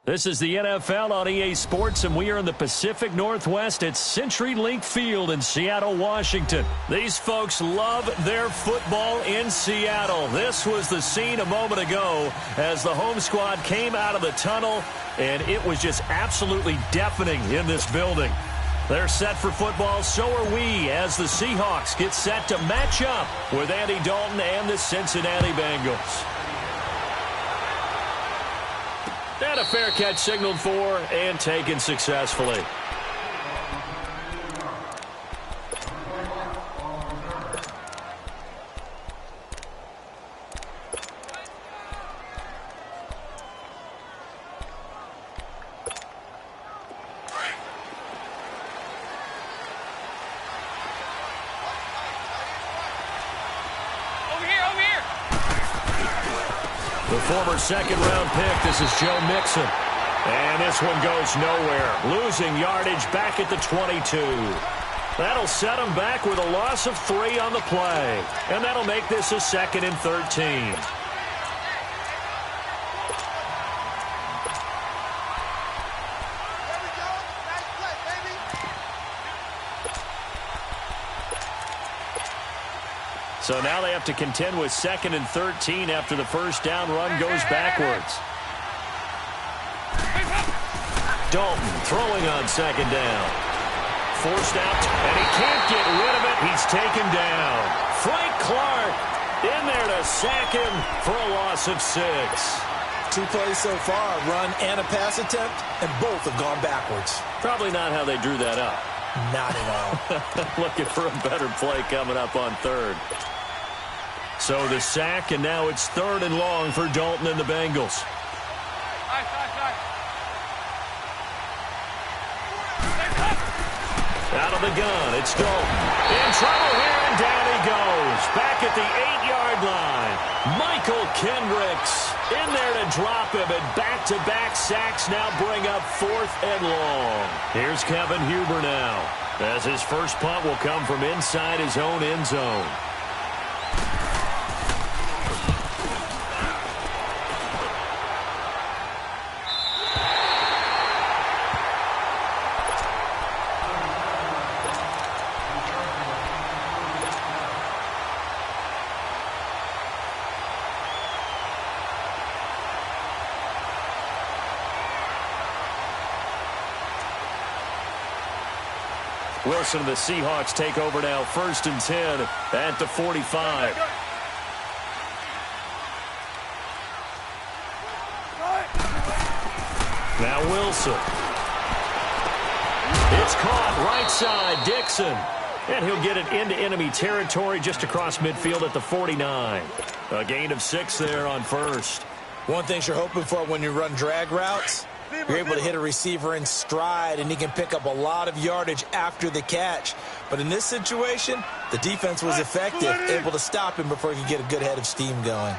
This is the NFL on EA Sports, and we are in the Pacific Northwest at CenturyLink Field in Seattle, Washington. These folks love their football in Seattle. This was the scene a moment ago as the home squad came out of the tunnel, and it was just absolutely deafening in this building. They're set for football, so are we, as the Seahawks get set to match up with Andy Dalton and the Cincinnati Bengals. And a fair catch signaled for and taken successfully. The former second-round pick, this is Joe Mixon. And this one goes nowhere. Losing yardage back at the 22. That'll set him back with a loss of 3 on the play. And that'll make this a 2nd and 13. So now they have to contend with 2nd and 13 after the first down run goes backwards. Dalton throwing on 2nd down. Forced out, and he can't get rid of it. He's taken down. Frank Clark in there to sack him for a loss of 6. 2 plays so far, a run and a pass attempt, and both have gone backwards. Probably not how they drew that up. Not at all. Looking for a better play coming up on 3rd. So the sack, and now it's 3rd and long for Dalton and the Bengals. Out of the gun, it's Dalton. In trouble here, and down he goes. Back at the 8-yard line. Michael Kendricks in there to drop him, and back-to-back sacks now bring up 4th and long. Here's Kevin Huber now, as his first punt will come from inside his own end zone. Wilson and the Seahawks take over now, 1st and 10 at the 45. Now Wilson. It's caught right side, Dixon. And he'll get it into enemy territory just across midfield at the 49. A gain of 6 there on 1st. One thing you're hoping for when you run drag routes, you're able to hit a receiver in stride, and he can pick up a lot of yardage after the catch. But in this situation, the defense was effective, able to stop him before he could get a good head of steam going.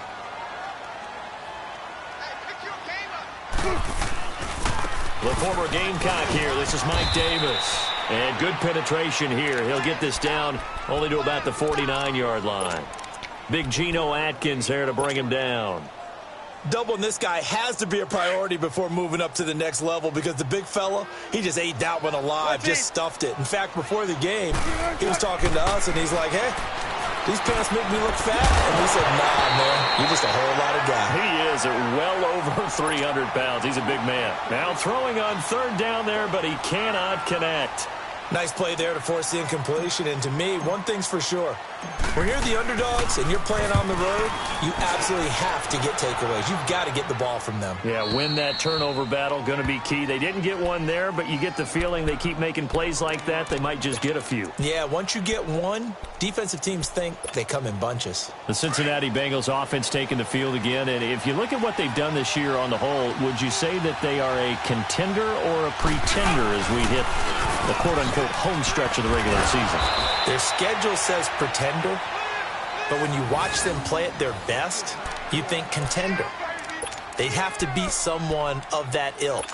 The former Gamecock here. This is Mike Davis. And good penetration here. He'll get this down only to about the 49-yard line. Big Geno Atkins there to bring him down. Doubling this guy has to be a priority before moving up to the next level, because the big fella, he just ate that one alive, just stuffed it. In fact, before the game, he was talking to us, and he's like, hey, these pants make me look fat. And we said, nah, man, you're just a whole lot of guy. He is at well over 300 pounds. He's a big man. Now throwing on 3rd down there, but he cannot connect. Nice play there to force the incompletion. And to me, one thing's for sure. When you're the underdogs and you're playing on the road, you absolutely have to get takeaways. You've got to get the ball from them. Yeah, win that turnover battle, going to be key. They didn't get one there, but you get the feeling they keep making plays like that, they might just get a few. Yeah, once you get one, defensive teams think they come in bunches. The Cincinnati Bengals offense taking the field again, and if you look at what they've done this year on the whole, would you say that they are a contender or a pretender as we hit the quote-unquote home stretch of the regular season? Their schedule says pretender, but when you watch them play at their best, you think contender. They'd have to beat someone of that ilk.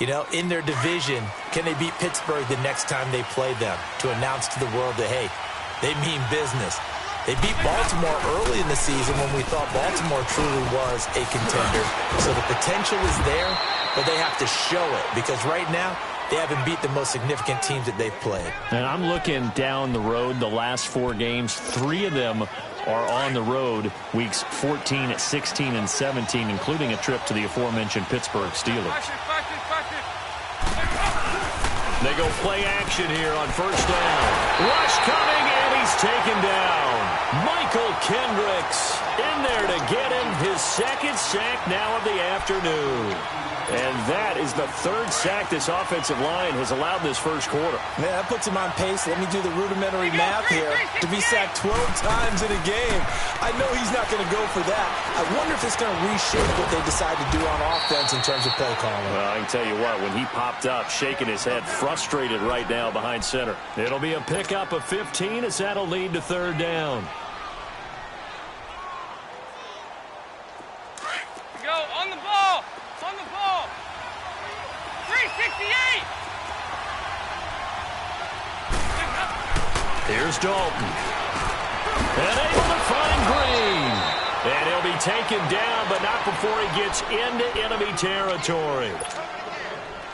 You know, in their division, can they beat Pittsburgh the next time they play them to announce to the world that, hey, they mean business? They beat Baltimore early in the season when we thought Baltimore truly was a contender. So the potential is there, but they have to show it because right now they haven't beat the most significant teams that they've played. And I'm looking down the road, the last 4 games, 3 of them are on the road, weeks 14, 16, and 17, including a trip to the aforementioned Pittsburgh Steelers. They go play action here on first down. Rush coming, and he's taken down. Michael Kendricks in there to get him his second sack now of the afternoon. And that is the 3rd sack this offensive line has allowed this first quarter. Man, that puts him on pace. Let me do the rudimentary math here. To be sacked 12 times in a game, I know he's not going to go for that. I wonder if it's going to reshape what they decide to do on offense in terms of play calling. Well, I can tell you what, when he popped up, shaking his head, frustrated right now behind center. It'll be a pickup of 15 as that'll lead to 3rd down. Go on the ball. On the ball. 368. Here's Dalton. And able to find Green. And he'll be taken down, but not before he gets into enemy territory.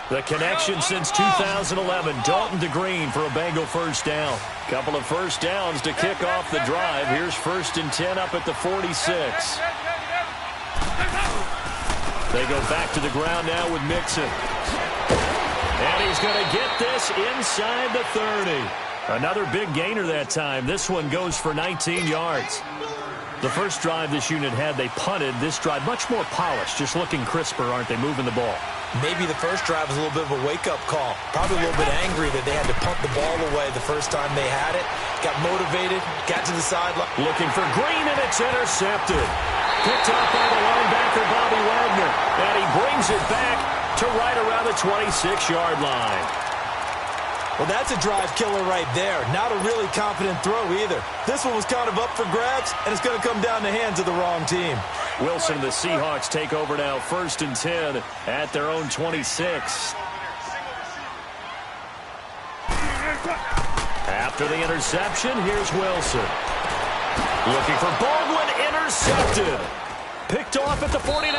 The connection since 2011, Dalton to Green for a Bengal first down. Couple of first downs to kick off the drive. Here's 1st and 10 up at the 46. They go back to the ground now with Mixon. And he's going to get this inside the 30. Another big gainer that time. This one goes for 19 yards. The first drive this unit had, they punted. This drive, much more polished, just looking crisper, aren't they, moving the ball? Maybe the first drive was a little bit of a wake-up call. Probably a little bit angry that they had to punt the ball away the first time they had it. Got motivated, got to the sideline. Looking for Green, and it's intercepted. Picked up by the linebacker, Bobby Wagner. And he brings it back to right around the 26-yard line. Well, that's a drive killer right there. Not a really confident throw either. This one was kind of up for grabs, and it's going to come down the hands of the wrong team. Wilson and the Seahawks take over now, 1st and 10 at their own 26. After the interception, here's Wilson. Looking for Baldwin, intercepted. Picked off at the 49.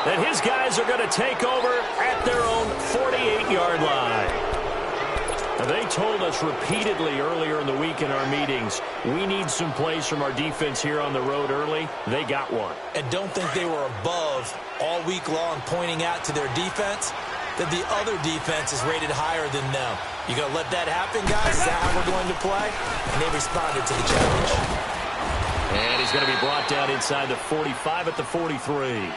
And his guys are going to take over at their own 48-yard line. Now, they told us repeatedly earlier in the week in our meetings, we need some plays from our defense here on the road early. They got one. And don't think they were above all week long pointing out to their defense that the other defense is rated higher than them. You going to let that happen, guys? Is that how we're going to play? And they responded to the challenge. And he's going to be brought down inside the 45 at the 43.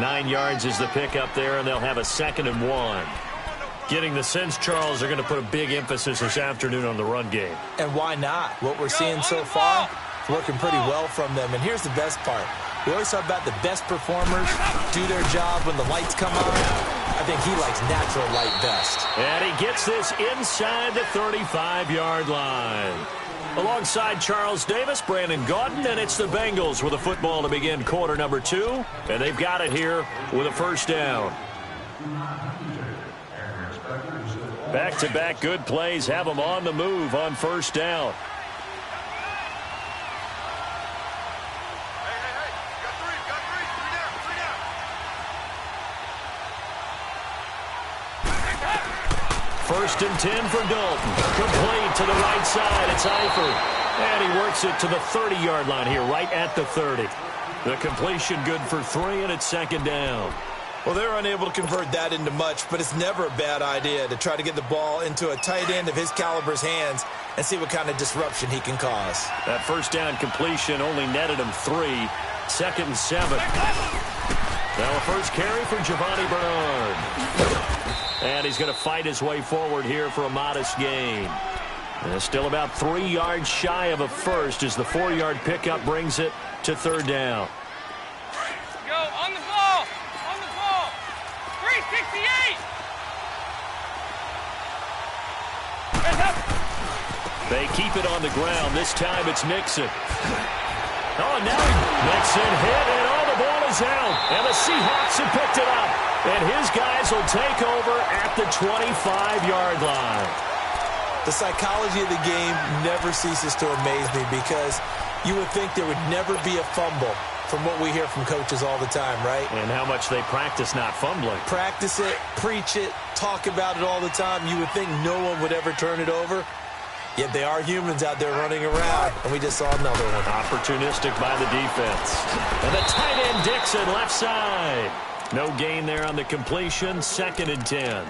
9 yards is the pickup there, and they'll have a 2nd and 1. Getting the sense, Charles, they're going to put a big emphasis this afternoon on the run game. And why not? What we're seeing so far is working pretty well from them. And here's the best part. We always talk about the best performers do their job when the lights come on. I think he likes natural light best. And he gets this inside the 35-yard line. Alongside Charles Davis, Brandon Gaudin, and it's the Bengals with a football to begin quarter number 2. And they've got it here with a first down. Back-to-back good plays have them on the move on first down. First and 10 for Dalton. Complete to the right side. It's Eifert. And he works it to the 30-yard line here, right at the 30. The completion good for 3, and it's 2nd down. Well, they're unable to convert that into much, but it's never a bad idea to try to get the ball into a tight end of his caliber's hands and see what kind of disruption he can cause. That first down completion only netted him 3. 2nd and 7. Now a first carry for Giovanni Bernard. And he's going to fight his way forward here for a modest gain. And still about 3 yards shy of a first as the 4-yard pickup brings it to 3rd down. Go on the ball. On the ball. 368. They keep it on the ground. This time it's Mixon. Oh, now Mixon hit, and the ball is out. And the Seahawks have picked it up. And his guys will take over at the 25-yard line. The psychology of the game never ceases to amaze me because You would think there would never be a fumble from what we hear from coaches all the time, right? And how much they practice not fumbling. Practice it, preach it, talk about it all the time. You would think no one would ever turn it over. Yet they are humans out there running around, and we just saw another one. Opportunistic by the defense. And the tight end Dixon left side. No gain there on the completion, 2nd and 10.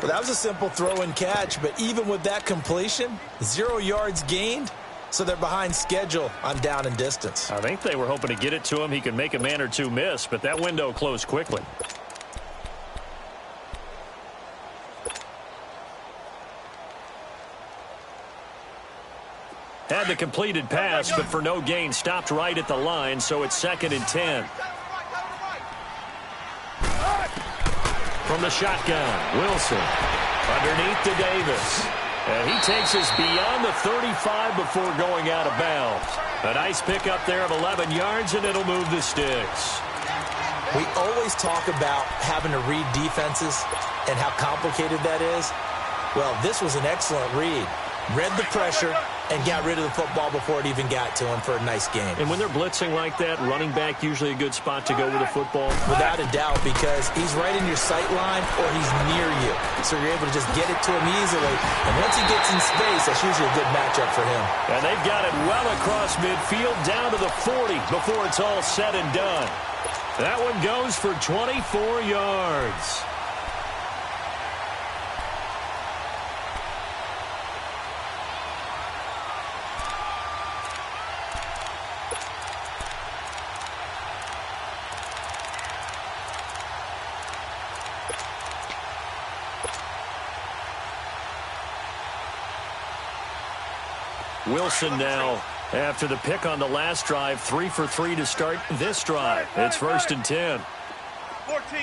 Well, that was a simple throw and catch, but even with that completion, 0 yards gained, so they're behind schedule on down and distance. I think they were hoping to get it to him. He could make a man or two miss, but that window closed quickly. Had the completed pass, but for no gain, stopped right at the line, so it's 2nd and 10. From the shotgun, Wilson underneath to Davis. And he takes us beyond the 35 before going out of bounds. A nice pickup there of 11 yards, and it'll move the sticks. We always talk about having to read defenses and how complicated that is. Well, this was an excellent read. Read the pressure and got rid of the football before it even got to him for a nice game. And when they're blitzing like that, running back usually a good spot to go with the football? Without a doubt, because he's right in your sight line or he's near you. So you're able to just get it to him easily. And once he gets in space, that's usually a good matchup for him. And they've got it well across midfield down to the 40 before it's all said and done. That one goes for 24 yards. Wilson now, after the pick on the last drive, 3 for 3 to start this drive. It's 1st and 10. 14,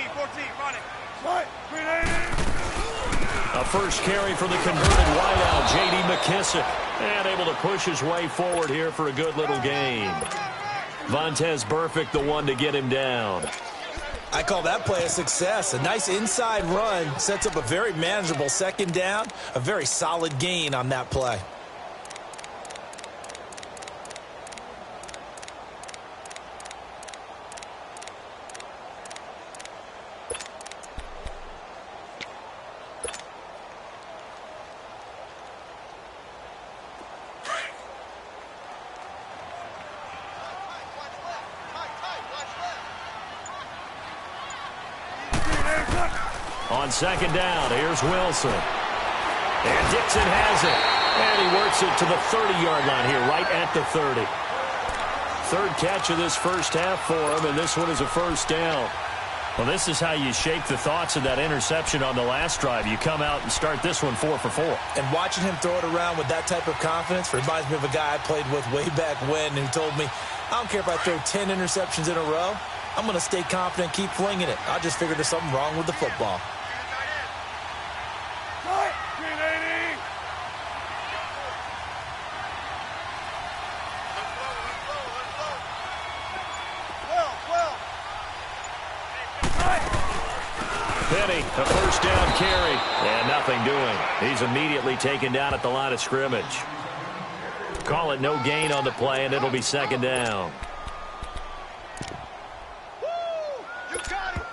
run it. A first carry for the converted wideout, J.D. McKissick. And able to push his way forward here for a good little gain. Vontaze Burfict, the one to get him down. I call that play a success. A nice inside run sets up a very manageable 2nd down. A very solid gain on that play. On 2nd down, here's Wilson. And Dixon has it. And he works it to the 30-yard line here, right at the 30. 3rd catch of this first half for him, and this one is a 1st down. Well, this is how you shake the thoughts of that interception on the last drive. You come out and start this one 4 for 4. And watching him throw it around with that type of confidence reminds me of a guy I played with way back when who told me, I don't care if I throw 10 interceptions in a row. I'm going to stay confident, keep flinging it. I just figured there's something wrong with the football. Penny, a 1st down carry, and nothing doing. He's immediately taken down at the line of scrimmage. Call it no gain on the play, and it'll be 2nd down. You got him.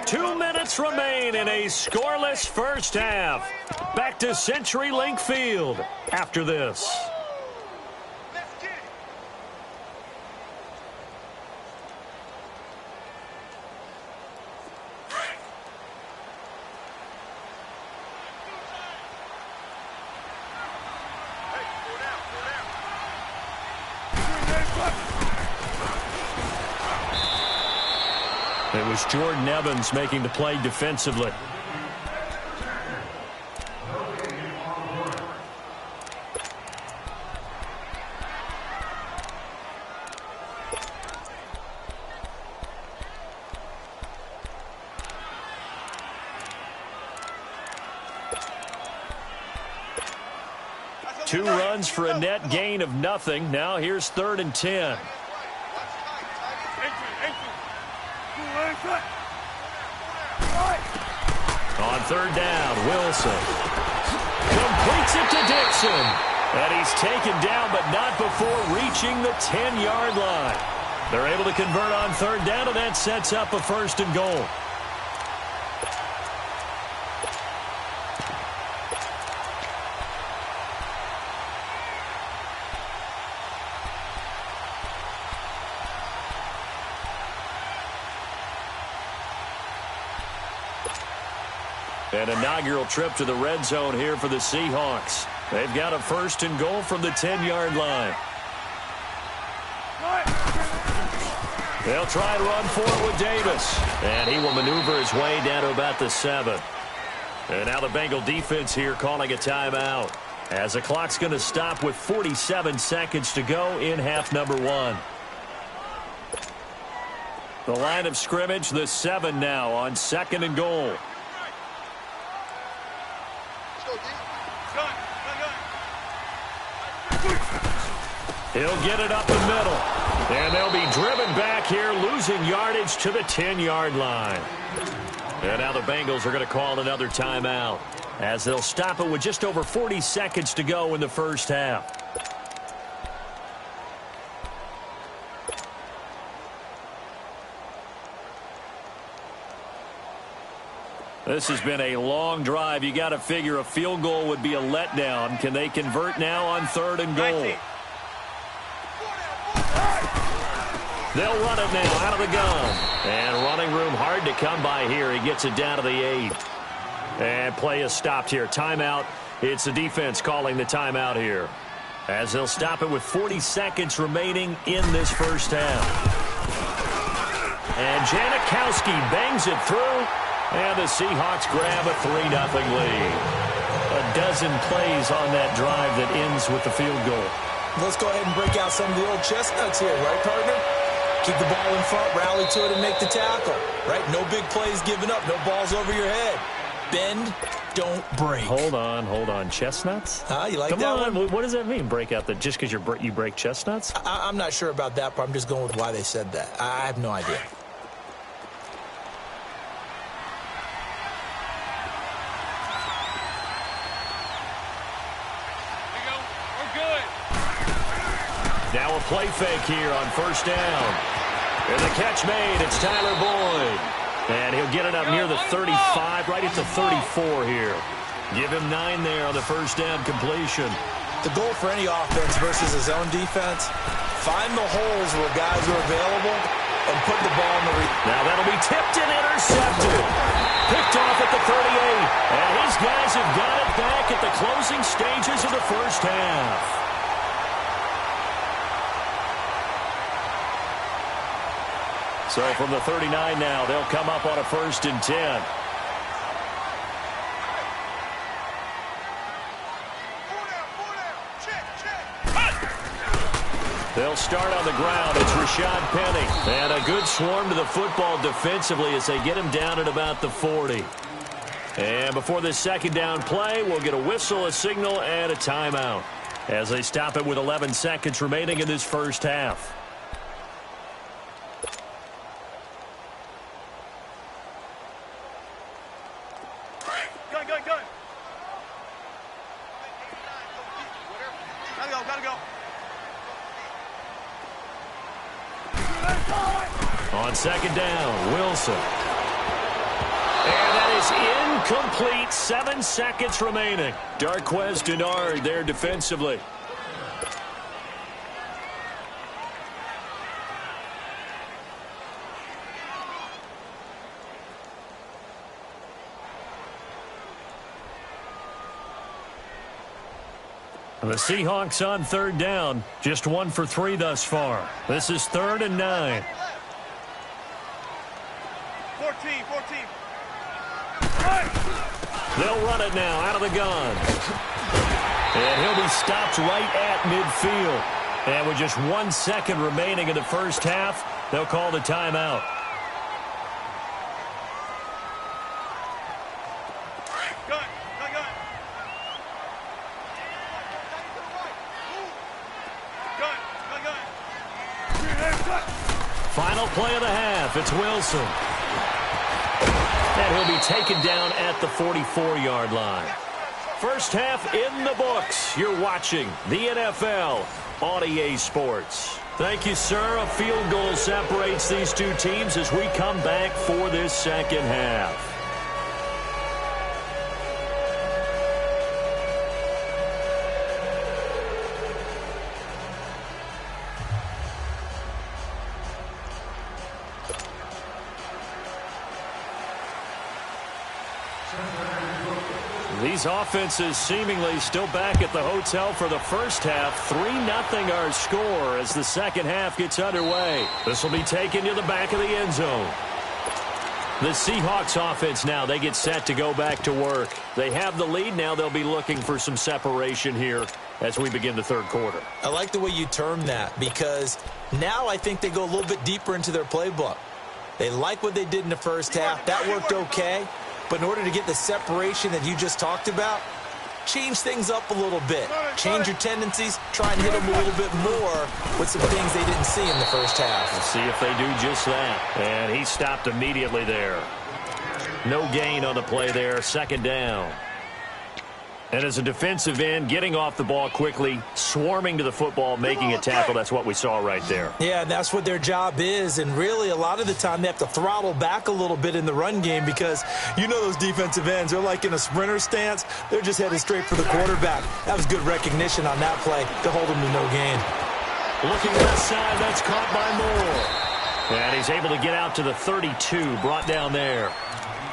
2 minutes remain in a scoreless first half. Back to CenturyLink Field after this. It was Jordan Evans making the play defensively. Two runs for a net gain of nothing. Now here's 3rd and 10. On 3rd down, Wilson. completes it to Dixon. And he's taken down, but not before reaching the 10-yard line. They're able to convert on third down, and that sets up a first and goal. An inaugural trip to the red zone here for the Seahawks. They've got a first and goal from the 10-yard line. They'll try to run for it with Davis. And he will maneuver his way down to about the 7. And now the Bengal defense here calling a timeout, as the clock's going to stop with 47 seconds to go in half number 1. The line of scrimmage, the 7 now on second and goal. He'll get it up the middle. And they'll be driven back here, losing yardage to the 10-yard line. And now the Bengals are going to call another timeout, as they'll stop it with just over 40 seconds to go in the first half. This has been a long drive. You got to figure a field goal would be a letdown. Can they convert now on third and goal? They'll run it now out of the gun. And running room hard to come by here. He gets it down to the 8. And play is stopped here. Timeout. It's the defense calling the timeout here, as they'll stop it with 40 seconds remaining in this first half. And Janikowski bangs it through. And the Seahawks grab a 3-0 lead. A dozen plays on that drive that ends with the field goal. Let's go ahead and break out some of the old chestnuts here, right, partner? Keep the ball in front, rally to it, and make the tackle, right? No big plays given up, no balls over your head. Bend, don't break. Hold on. Chestnuts? You like Come that on. one? What does that mean, break out? Just because you break chestnuts? I'm not sure about that, but I'm just going with why they said that. I have no idea. Now a play fake here on first down. And the catch made. It's Tyler Boyd. And he'll get it up near the 35, right at the 34 here. Give him 9 there on the first down completion. The goal for any offense versus his own defense, find the holes where guys are available and put the ball in the Now that'll be tipped and intercepted. Picked off at the 38. And his guys have got it back at the closing stages of the first half. So from the 39 now, they'll come up on a 1st and 10. They'll start on the ground. It's Rashad Penny. And a good swarm to the football defensively as they get him down at about the 40. And before this second down play, we'll get a whistle, a signal, and a timeout, as they stop it with 11 seconds remaining in this first half. On second down, Wilson. And that is incomplete. 7 seconds remaining. Darquez Denard there defensively. The Seahawks on third down, just 1 for 3 thus far. This is 3rd and 9. 14. They'll run it now out of the gun. And he'll be stopped right at midfield. And with just 1 second remaining in the first half, they'll call the timeout. Final play of the half. It's Wilson. And he'll be taken down at the 44-yard line. First half in the books. You're watching the NFL on EA Sports. Thank you, sir. A field goal separates these two teams as we come back for this second half. These offenses seemingly still back at the hotel for the first half. 3-0 our score as the second half gets underway. This will be taken to the back of the end zone. The Seahawks offense now, they get set to go back to work. They have the lead. Now they'll be looking for some separation here as we begin the third quarter. I like the way you term that because now I think they go a little bit deeper into their playbook. They like what they did in the first half. That worked okay. But in order to get the separation that you just talked about, change things up a little bit. Change your tendencies. Try and hit them a little bit more with some things they didn't see in the first half. Let's see if they do just that. And he stopped immediately there. No gain on the play there. Second down. And as a defensive end, getting off the ball quickly, swarming to the football, making a tackle, that's what we saw right there. Yeah, and that's what their job is. And really, a lot of the time, they have to throttle back a little bit in the run game because you know those defensive ends, they're like in a sprinter stance. They're just headed straight for the quarterback. That was good recognition on that play to hold them to no gain. Looking left side, that's caught by Moore. And he's able to get out to the 32, brought down there.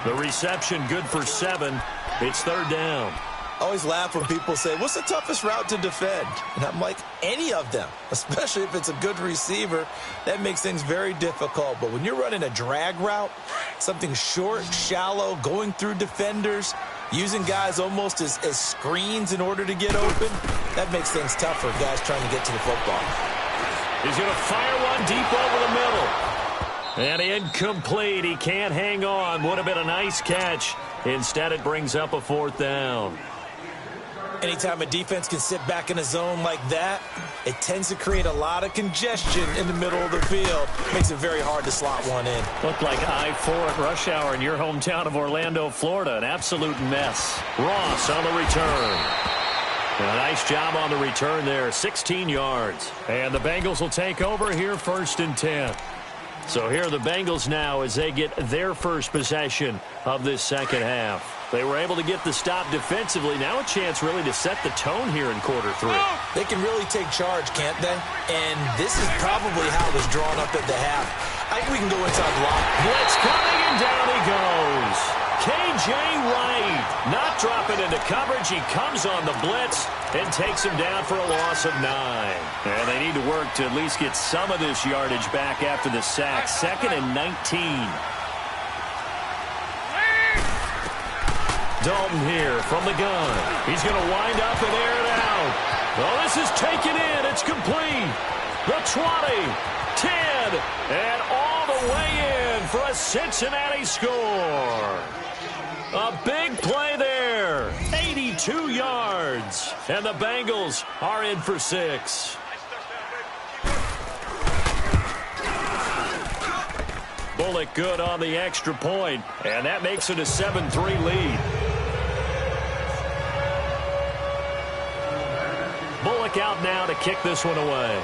The reception good for 7. It's third down. I always laugh when people say, what's the toughest route to defend? And I'm like, any of them, especially if it's a good receiver. That makes things very difficult. But when you're running a drag route, something short, shallow, going through defenders, using guys almost as screens in order to get open, that makes things tough for guys trying to get to the football. He's going to fire one deep over the middle. And incomplete. He can't hang on. Would have been a nice catch. Instead, it brings up a fourth down. Anytime a defense can sit back in a zone like that, it tends to create a lot of congestion in the middle of the field. Makes it very hard to slot one in. Looked like I-4 at rush hour in your hometown of Orlando, Florida. An absolute mess. Ross on the return. And a nice job on the return there. 16 yards. And the Bengals will take over here first and 10. So here are the Bengals now as they get their first possession of this second half. They were able to get the stop defensively. Now a chance really to set the tone here in quarter 3. They can really take charge, can't they? And this is probably how it was drawn up at the half. I think we can go inside block. Blitz coming, and down he goes. K.J. Wright not dropping into coverage. He comes on the blitz and takes him down for a loss of 9. And they need to work to at least get some of this yardage back after the sack. 2nd and 19. Dalton here from the gun. He's going to wind up and air it out. Oh, this is taken in. It's complete. The 20, 10, and all the way in for a Cincinnati score. A big play there. 82 yards. And the Bengals are in for 6. Bullock good on the extra point, and that makes it a 7-3 lead. Bullock out now to kick this one away.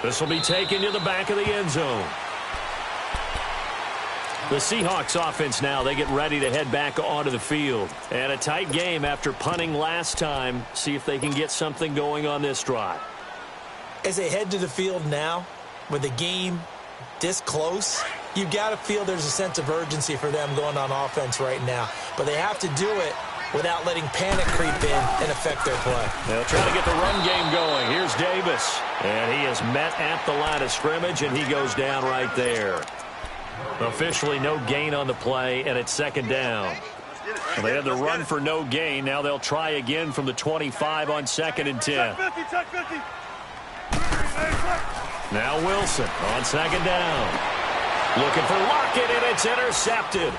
This will be taken to the back of the end zone. The Seahawks offense now, they get ready to head back onto the field. And a tight game after punting last time. See if they can get something going on this drive. As they head to the field now, with the game this close, you've got to feel there's a sense of urgency for them going on offense right now. But they have to do it without letting panic creep in and affect their play. They'll try to get the run game going. Here's Davis. And he is met at the line of scrimmage, and he goes down right there. Officially no gain on the play, and it's second down. Well, they had the run for no gain. Now they'll try again from the 25 on 2nd and 10. Now Wilson on second down. Looking for Lockett, and it's intercepted.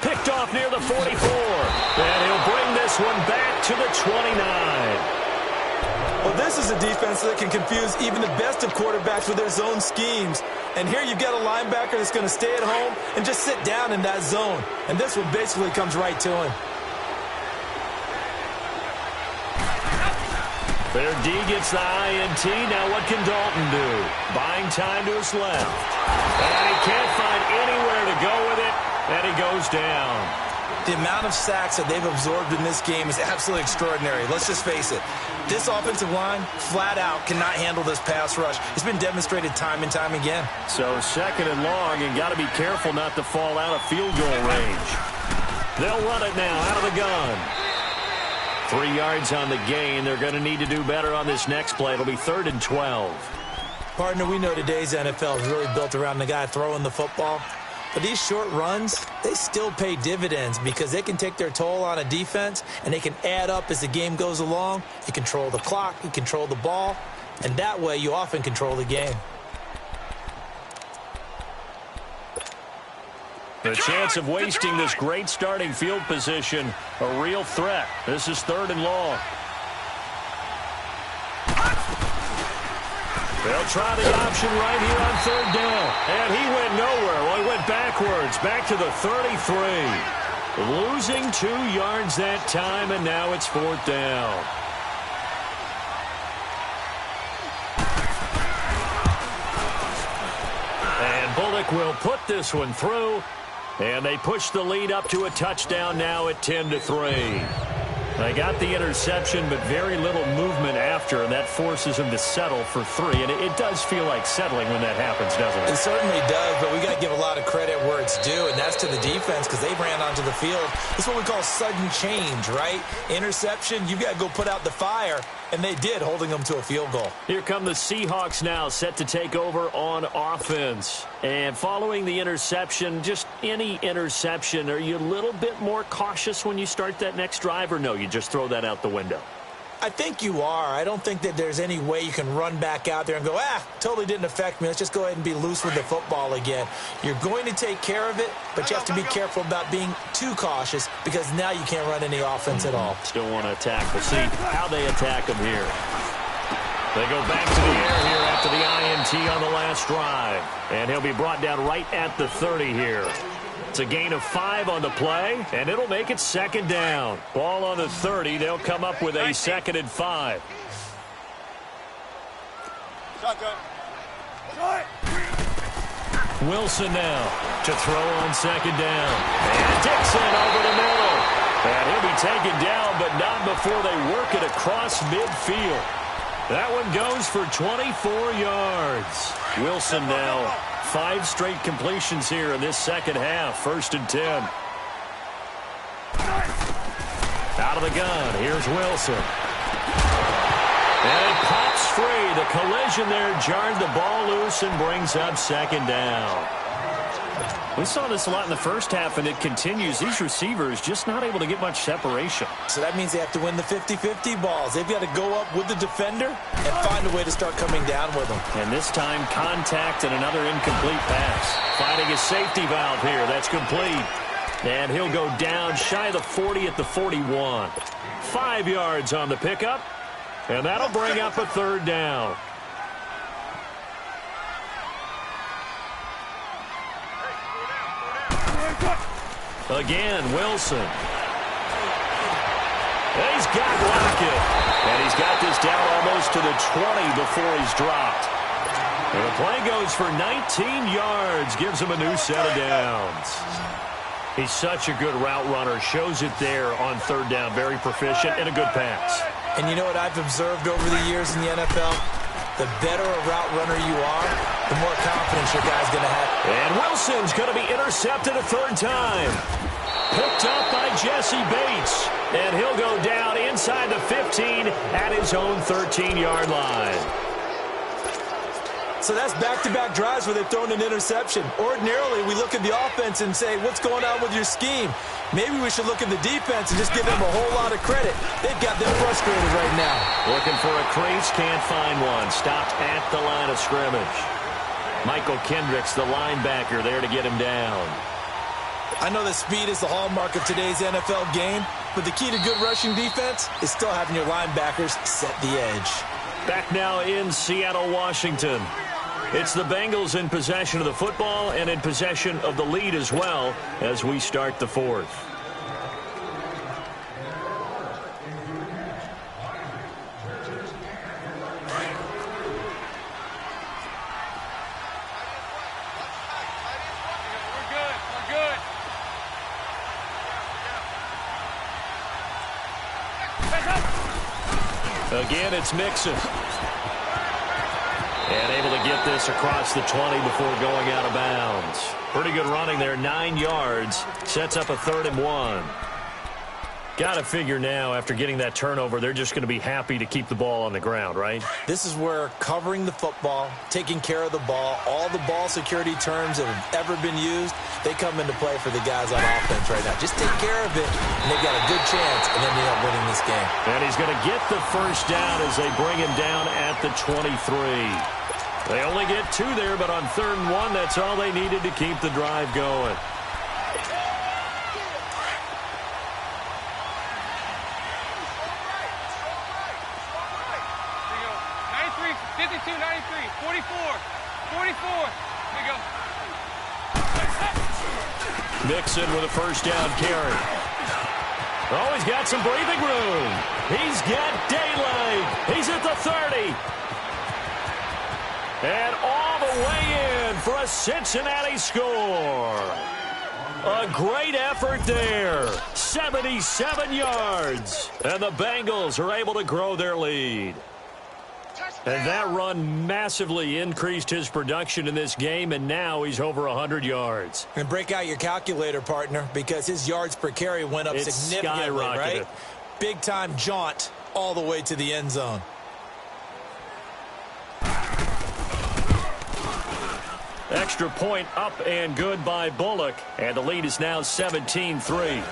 Picked off near the 44. And he'll bring this one back to the 29. Well, Well, this is a defense that can confuse even the best of quarterbacks with their zone schemes. And here you've got a linebacker that's going to stay at home and just sit down in that zone. And this one basically comes right to him. Their D gets the INT. Now what can Dalton do? Buying time to his left. And he can't find anywhere to go with it. And he goes down. The amount of sacks that they've absorbed in this game is absolutely extraordinary. Let's just face it. This offensive line, flat out, cannot handle this pass rush. It's been demonstrated time and time again. So second and long, and got to be careful not to fall out of field goal range. They'll run it now out of the gun. 3 yards on the gain. They're going to need to do better on this next play. It'll be 3rd and 12. Partner, we know today's NFL is really built around the guy throwing the football. But these short runs, they still pay dividends because they can take their toll on a defense and they can add up as the game goes along. You control the clock, you control the ball, and that way you often control the game. The chance of wasting this great starting field position, a real threat. This is 3rd and long. They'll try the option right here on 3rd down. And he went nowhere. Well, he went backwards, back to the 33. Losing 2 yards that time, and now it's 4th down. And Bullock will put this one through. And they push the lead up to a touchdown now at 10-3. They got the interception, but very little movement after, and that forces them to settle for 3. And it does feel like settling when that happens, doesn't it? It certainly does, but we got to give a lot of credit where it's due, and that's to the defense because they ran onto the field. It's what we call sudden change, right? Interception, you've got to go put out the fire, and they did, holding them to a field goal. Here come the Seahawks now, set to take over on offense. And following the interception, just any interception, are you a little bit more cautious when you start that next drive, or no, you just throw that out the window? I think you are. I don't think that there's any way you can run back out there and go, totally didn't affect me. Let's just go ahead and be loose with the football again. You're going to take care of it, but you have to be careful about being too cautious because now you can't run any offense at all. Still want to attack. We'll see how they attack them here. They go back to the air here after the INT on the last drive. And he'll be brought down right at the 30 here. It's a gain of 5 on the play, and it'll make it 2nd down. Ball on the 30. They'll come up with a 2nd and 5. Wilson now to throw on 2nd down. And Dixon over the middle. And he'll be taken down, but not before they work it across midfield. That one goes for 24 yards. Wilson now 5 straight completions here in this second half. 1st and 10. Out of the gun. Here's Wilson. And it pops free. The collision there jarred the ball loose and brings up 2nd down. We saw this a lot in the first half, and it continues. These receivers just not able to get much separation. So that means they have to win the 50-50 balls. They've got to go up with the defender and find a way to start coming down with them. And this time, contact and another incomplete pass. Finding a safety valve here. That's complete. And he'll go down shy of the 40 at the 41. 5 yards on the pickup. And that'll bring up a 3rd down. Again, Wilson. He's got Lockett. And he's got this down almost to the 20 before he's dropped. And the play goes for 19 yards. Gives him a new set of downs. He's such a good route runner. Shows it there on 3rd down. Very proficient and a good pass. And you know what I've observed over the years in the NFL? The better a route runner you are, the more confidence your guy's going to have. And Wilson's going to be intercepted a 3rd time. Picked up by Jesse Bates. And he'll go down inside the 15 at his own 13-yard line. So that's back-to-back drives where they've thrown an interception. Ordinarily, we look at the offense and say, what's going on with your scheme? Maybe we should look at the defense and just give them a whole lot of credit. They've got them frustrated right now. Looking for a crease, can't find one. Stopped at the line of scrimmage. Michael Kendricks, the linebacker, there to get him down. I know that speed is the hallmark of today's NFL game, but the key to good rushing defense is still having your linebackers set the edge. Back now in Seattle, Washington. It's the Bengals in possession of the football and in possession of the lead as well as we start the fourth. Again, it's Mixon. And able to get this across the 20 before going out of bounds. Pretty good running there, 9 yards. Sets up a 3rd and 1. Got to figure now, after getting that turnover, they're just going to be happy to keep the ball on the ground, right? This is where covering the football, taking care of the ball, all the ball security terms that have ever been used, they come into play for the guys on offense right now. Just take care of it, and they've got a good chance, and then they end up winning this game. And he's going to get the first down as they bring him down at the 23. They only get 2 there, but on 3rd and 1, that's all they needed to keep the drive going. Mixon with a first down carry. Oh, he's got some breathing room. He's got daylight. He's at the 30. And all the way in for a Cincinnati score. A great effort there. 77 yards. And the Bengals are able to grow their lead. And that run massively increased his production in this game, and now he's over 100 yards. And break out your calculator, partner, because his yards per carry went up significantly, right? Big-time jaunt all the way to the end zone. Extra point up and good by Bullock, and the lead is now 17-3.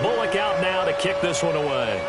Bullock out now to kick this one away.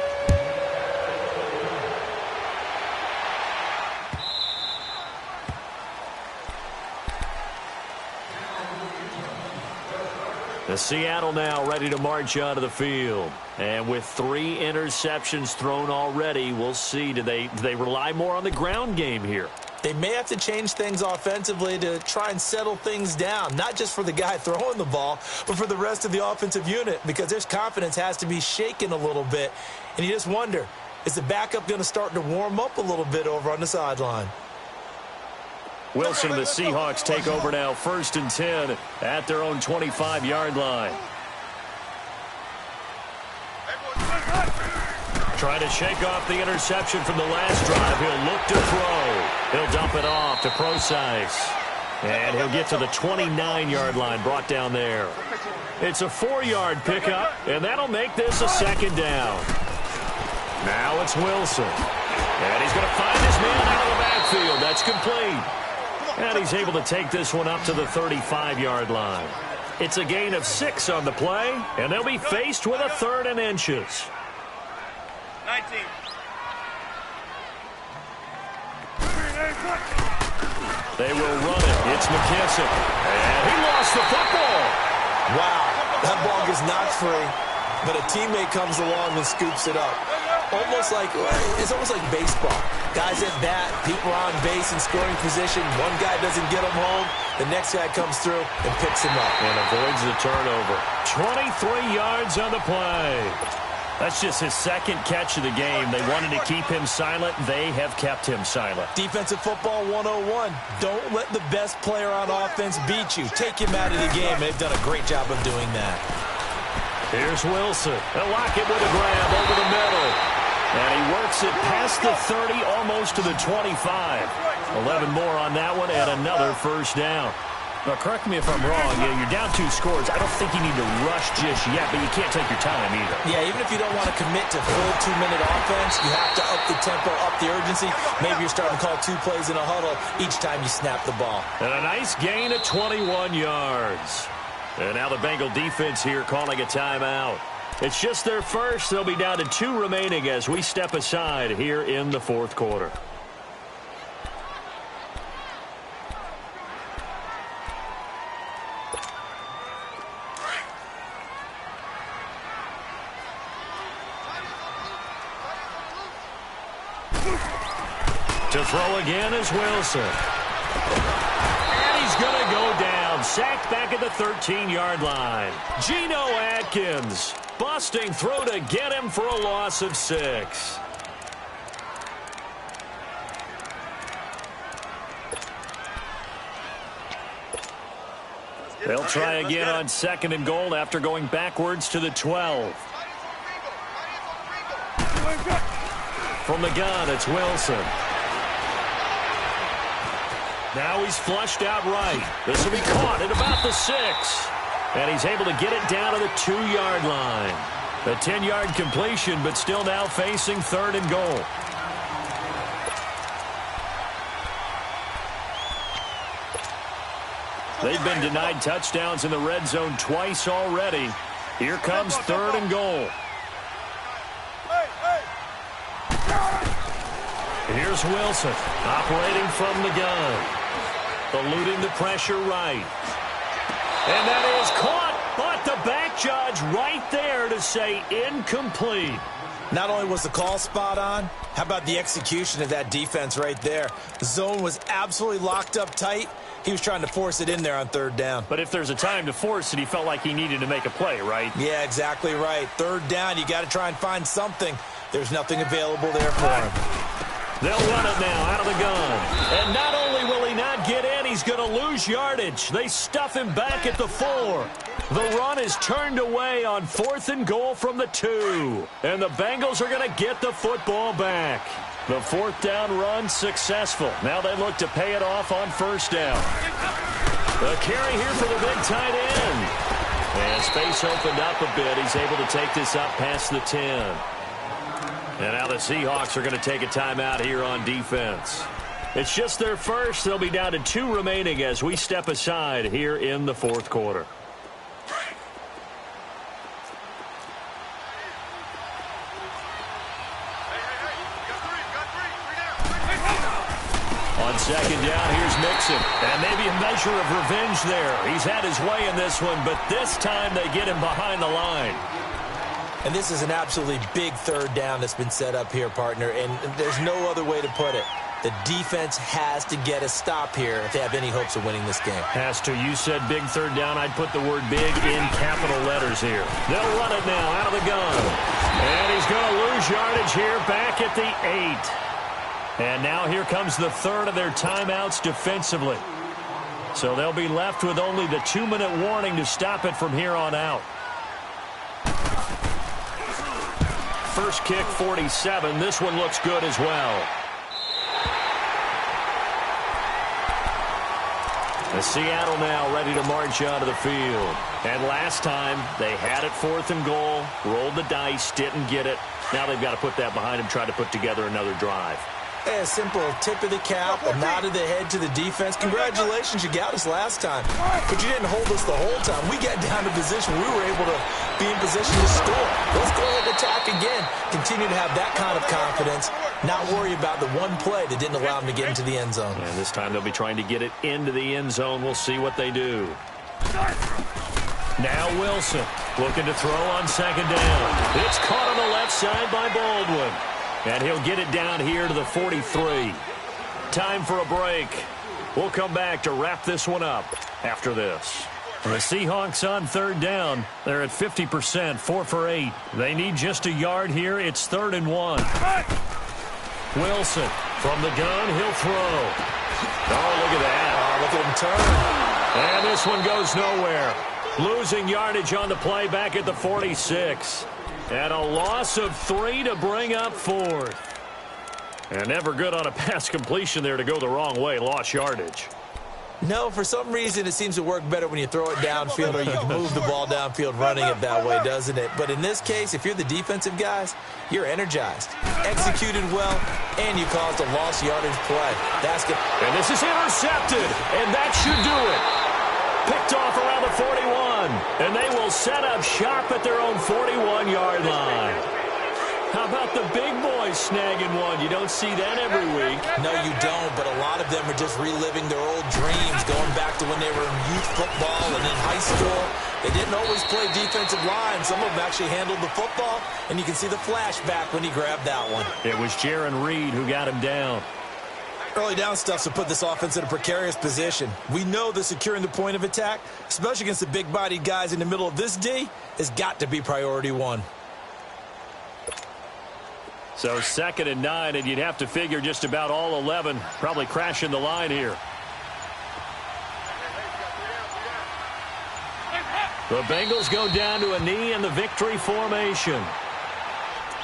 The Seattle now ready to march out of the field. And with 3 interceptions thrown already, we'll see. Do they rely more on the ground game here? They may have to change things offensively to try and settle things down, not just for the guy throwing the ball, but for the rest of the offensive unit, because their confidence has to be shaken a little bit. And you just wonder, is the backup going to start to warm up a little bit over on the sideline? Wilson and the Seahawks take over now, 1st and 10 at their own 25-yard line. Trying to shake off the interception from the last drive. He'll look to throw. He'll dump it off to Procise. And he'll get to the 29-yard line, brought down there. It's a 4-yard pickup, and that'll make this a 2nd down. Now it's Wilson. And he's going to find his man out of the backfield. That's complete. And he's able to take this one up to the 35-yard line. It's a gain of 6 on the play, and they'll be faced with a 3rd and inches. 19. They will run it. It's McKissick. And he lost the football. Wow, that ball gets knocked free, but a teammate comes along and scoops it up. It's almost like baseball. Guys at bat, people on base in scoring position. One guy doesn't get him home. The next guy comes through and picks him up. And avoids the turnover. 23 yards on the play. That's just his 2nd catch of the game. They wanted to keep him silent. They have kept him silent. Defensive football 101. Don't let the best player on offense beat you. Take him out of the game. They've done a great job of doing that. Here's Wilson. They'll lock it with a grab over the middle. And he works it past the 30, almost to the 25. 11 more on that one, and another first down. Now, correct me if I'm wrong. You're down 2 scores. I don't think you need to rush just yet, but you can't take your time either. Yeah, even if you don't want to commit to full 2-minute offense, you have to up the tempo, up the urgency. Maybe you're starting to call 2 plays in a huddle each time you snap the ball. And a nice gain of 21 yards. And now the Bengal defense here calling a timeout. It's just their first. They'll be down to 2 remaining as we step aside here in the 4th quarter. To throw again is Wilson. And he's going to go down. Sacked back at the 13-yard line. Geno Atkins busting through to get him for a loss of 6. They'll try again on 2nd and goal after going backwards to the 12. From the gun, it's Wilson. Now he's flushed out right. This will be caught at about the 6. And he's able to get it down to the 2-yard line. A 10-yard completion, but still now facing 3rd and goal. They've been denied touchdowns in the red zone twice already. Here comes 3rd and goal. Here's Wilson operating from the gun. Eluding the pressure right. And that is caught, but the back judge right there to say incomplete. Not only was the call spot on, how about the execution of that defense right there? The zone was absolutely locked up tight. He was trying to force it in there on 3rd down. But if there's a time to force it, he felt like he needed to make a play, right? Yeah, exactly right. 3rd down, you got to try and find something. There's nothing available there for him. They'll run it now out of the gun. And not only will he not get in, he's going to lose yardage. They stuff him back at the 4. The run is turned away on 4th and goal from the 2. And the Bengals are going to get the football back. The 4th down run successful. Now they look to pay it off on 1st down. The carry here for the big tight end. And space opened up a bit. He's able to take this up past the 10. And now the Seahawks are going to take a timeout here on defense. It's just their first. They'll be down to 2 remaining as we step aside here in the 4th quarter. On 2nd down, here's Mixon. And maybe a measure of revenge there. He's had his way in this one, but this time they get him behind the line. And this is an absolutely big 3rd down that's been set up here, partner, and there's no other way to put it. The defense has to get a stop here if they have any hopes of winning this game. Has to. You said big 3rd down. I'd put the word big in capital letters here. They'll run it now out of the gun. And he's going to lose yardage here back at the 8. And now here comes the 3rd of their timeouts defensively. So they'll be left with only the 2-minute warning to stop it from here on out. First kick, 47. This one looks good as well. The Seattle now ready to march onto the field. And last time, they had it 4th and goal, rolled the dice, didn't get it. Now they've got to put that behind them, try to put together another drive. A simple tip of the cap, a nod of the head to the defense. Congratulations, you got us last time. But you didn't hold us the whole time. We got down to position. We were able to be in position to score. Let's go ahead and attack again. Continue to have that kind of confidence. Not worry about the one play that didn't allow them to get into the end zone. And this time they'll be trying to get it into the end zone. We'll see what they do. Now Wilson looking to throw on 2nd down. It's caught on the left side by Baldwin. And he'll get it down here to the 43. Time for a break. We'll come back to wrap this one up after this. The Seahawks on 3rd down. They're at 50%, 4 for 8. They need just a yard here. It's 3rd and 1. Wilson from the gun. He'll throw. Oh, look at that. Oh, look at him turn. And this one goes nowhere. Losing yardage on the play back at the 46. And a loss of 3 to bring up 4th. And never good on a pass completion there to go the wrong way. Lost yardage. No, for some reason it seems to work better when you throw it downfield or you can move the ball downfield running it that way, doesn't it? But in this case, if you're the defensive guys, you're energized, executed well, and you caused a lost yardage play. That's good. And this is intercepted, and that should do it. Picked off around the 41, and they will set up shop at their own 41-yard line. How about the big boys snagging one? You don't see that every week. No, you don't, but a lot of them are just reliving their old dreams, going back to when they were in youth football and in high school. They didn't always play defensive line. Some of them actually handled the football, and you can see the flashback when he grabbed that one. It was Jaron Reed who got him down. Early down stuff to put this offense in a precarious position. We know that securing the point of attack, especially against the big-bodied guys in the middle of this D, has got to be priority one. So 2nd and 9, and you'd have to figure just about all 11 probably crashing the line here. The Bengals go down to a knee in the victory formation.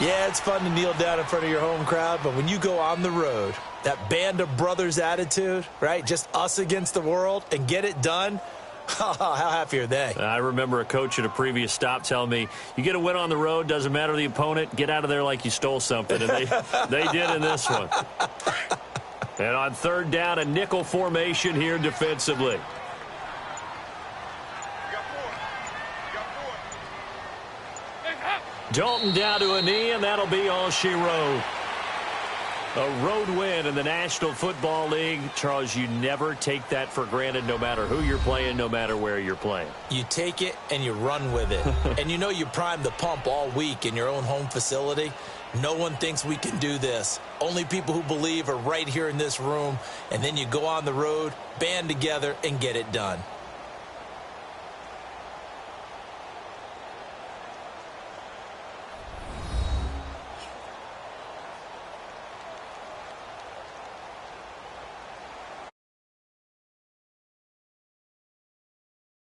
Yeah, it's fun to kneel down in front of your home crowd, but when you go on the road, that band of brothers attitude, right? Just us against the world and get it done. How happy are they? I remember a coach at a previous stop telling me, you get a win on the road, doesn't matter the opponent, get out of there like you stole something. And they did in this one. And on 3rd down, a nickel formation here defensively. Dalton down to a knee, and that'll be all she wrote. A road win in the National Football League. Charles, you never take that for granted no matter who you're playing, no matter where you're playing. You take it and you run with it. And you know you primed the pump all week in your own home facility. No one thinks we can do this. Only people who believe are right here in this room. And then you go on the road, band together, and get it done.